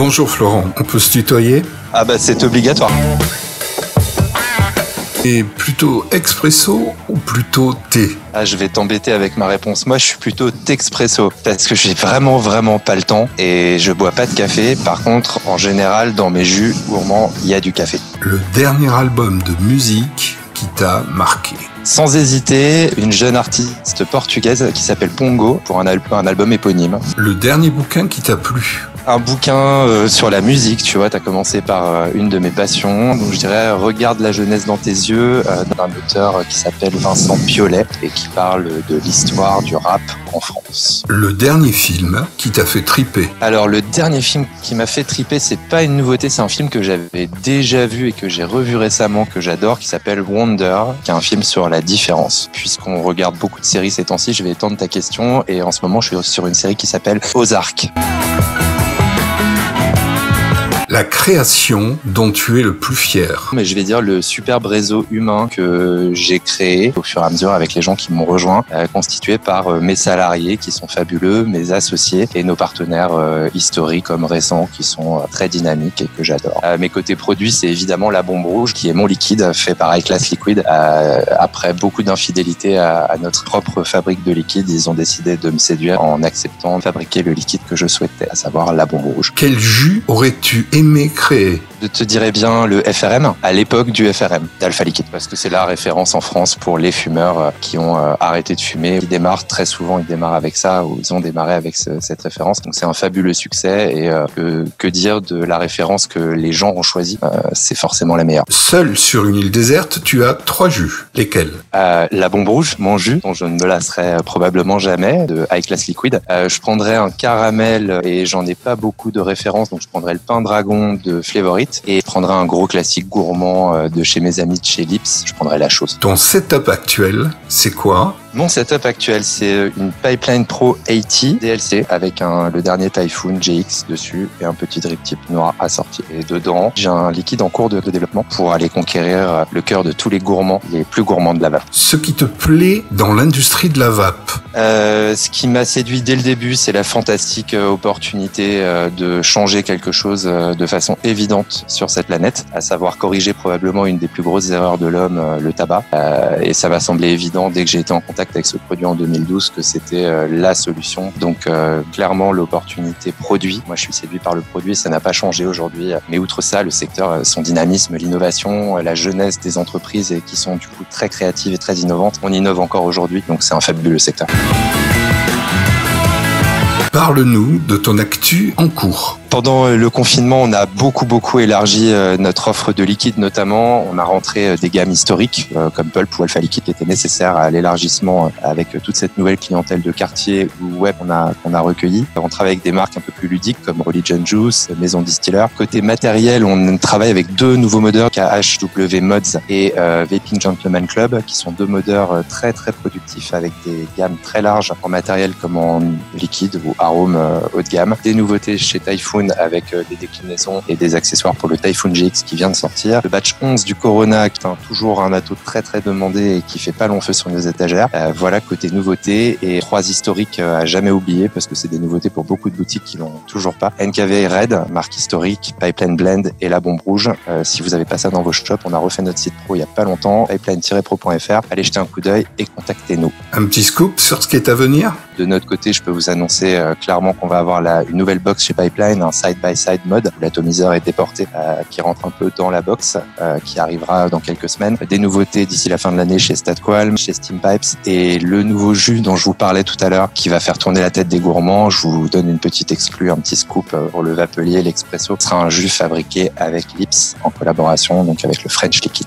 Bonjour Florent, on peut se tutoyer? Ah bah c'est obligatoire. Et plutôt expresso ou plutôt thé? Ah, je vais t'embêter avec ma réponse. Moi, je suis plutôt Texpresso parce que j'ai vraiment pas le temps et je bois pas de café. Par contre, en général, dans mes jus gourmands, il y a du café. Le dernier album de musique qui t'a marqué? Sans hésiter, une jeune artiste portugaise qui s'appelle Pongo pour un album éponyme. Le dernier bouquin qui t'a plu? Un bouquin sur la musique, tu vois, t'as commencé par une de mes passions. Donc je dirais Regarde la jeunesse dans tes yeux, d'un auteur qui s'appelle Vincent Piolet et qui parle de l'histoire du rap en France. Le dernier film qui t'a fait triper? Alors le dernier film qui m'a fait triper, c'est pas une nouveauté, c'est un film que j'avais déjà vu et que j'ai revu récemment, que j'adore, qui s'appelle Wonder, qui est un film sur la différence. Puisqu'on regarde beaucoup de séries ces temps-ci, je vais étendre ta question et en ce moment je suis sur une série qui s'appelle Ozark. La création dont tu es le plus fier? Mais je vais dire le superbe réseau humain que j'ai créé au fur et à mesure avec les gens qui m'ont rejoint, constitué par mes salariés qui sont fabuleux, mes associés et nos partenaires historiques comme récents qui sont très dynamiques et que j'adore. Mes côtés produits, c'est évidemment la Bombe Rouge qui est mon liquide fait par iClass Liquid. Après beaucoup d'infidélité à notre propre fabrique de liquide, ils ont décidé de me séduire en acceptant de fabriquer le liquide que je souhaitais, à savoir la Bombe Rouge. Quel jus aurais-tu aimé créer? Je te dirais bien le FRM, à l'époque du FRM, d'Alpha Liquide, parce que c'est la référence en France pour les fumeurs qui ont arrêté de fumer. Ils démarrent très souvent, avec ça, ou ils ont démarré avec cette référence. Donc c'est un fabuleux succès et que dire de la référence que les gens ont choisie, c'est forcément la meilleure. Seul sur une île déserte, tu as 3 jus. Lesquels? La Bombe Rouge, mon jus, dont je ne me lasserai probablement jamais, de iClass Liquid. Je prendrais un caramel et j'en ai pas beaucoup de références, donc je prendrais le pain dragon de Flavorite. Et je prendrai un gros classique gourmand de chez mes amis de chez Lips, je prendrai la chose. Ton setup actuel, c'est quoi? Mon setup actuel, c'est une Pipeline Pro 80 DLC avec le dernier Typhoon GX dessus et un petit drip tip noir assorti. Et dedans, j'ai un liquide en cours de développement pour aller conquérir le cœur de tous les gourmands, les plus gourmands de la vape. Ce qui te plaît dans l'industrie de la vape? Ce qui m'a séduit dès le début, c'est la fantastique opportunité de changer quelque chose de façon évidente sur cette planète, à savoir corriger probablement une des plus grosses erreurs de l'homme, le tabac. Et ça m'a semblé évident dès que j'ai été en contact avec ce produit en 2012 que c'était la solution. Donc clairement l'opportunité produit. Moi je suis séduit par le produit, ça n'a pas changé aujourd'hui. Mais outre ça, le secteur, son dynamisme, l'innovation, la jeunesse des entreprises et qui sont du coup très créatives et très innovantes. On innove encore aujourd'hui, donc c'est un fabuleux secteur. Parle-nous de ton actu en cours. Pendant le confinement, on a beaucoup élargi notre offre de liquide notamment. On a rentré des gammes historiques comme Pulp ou Alpha Liquide qui étaient nécessaires à l'élargissement avec toute cette nouvelle clientèle de quartier ou web qu'on a recueillie. On travaille avec des marques un peu plus ludiques comme Religion Juice, Maison Distiller. Côté matériel, on travaille avec 2 nouveaux modeurs, KHW Mods et Vaping Gentleman Club, qui sont 2 modeurs très productifs avec des gammes très larges en matériel comme en liquide ou arôme haut de gamme. Des nouveautés chez Typhoon avec des déclinaisons et des accessoires pour le Typhoon GX qui vient de sortir. Le batch 11 du Corona qui est toujours un atout très demandé et qui fait pas long feu sur nos étagères. Voilà côté nouveautés et 3 historiques à jamais oublier parce que c'est des nouveautés pour beaucoup de boutiques qui l'ont toujours pas. NKV Red, marque historique, Pipeline Blend et la Bombe Rouge. Si vous avez pas ça dans vos shops, on a refait notre site pro il y a pas longtemps, pipeline-pro.fr. Allez jeter un coup d'œil et contactez-nous. Un petit scoop sur ce qui est à venir? De notre côté, je peux vous annoncer clairement qu'on va avoir une nouvelle box chez Pipeline, un side-by-side mode où l'atomiseur est déporté, qui rentre un peu dans la box, qui arrivera dans quelques semaines. Des nouveautés d'ici la fin de l'année chez Statqualm, chez Steam Pipes et le nouveau jus dont je vous parlais tout à l'heure qui va faire tourner la tête des gourmands. Je vous donne une petite exclue, un petit scoop pour le vapelier, l'expresso. Ce sera un jus fabriqué avec Lips en collaboration donc avec le French Liquid.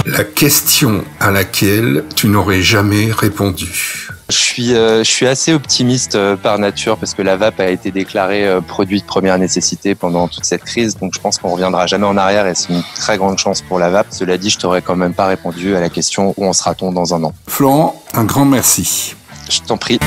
La question à laquelle tu n'aurais jamais répondu. Je suis assez optimiste par nature parce que la vape a été déclarée produit de première nécessité pendant toute cette crise. Donc je pense qu'on reviendra jamais en arrière et c'est une très grande chance pour la vape. Cela dit, je t'aurais quand même pas répondu à la question où en sera-t-on dans un an. Florent, un grand merci. Je t'en prie.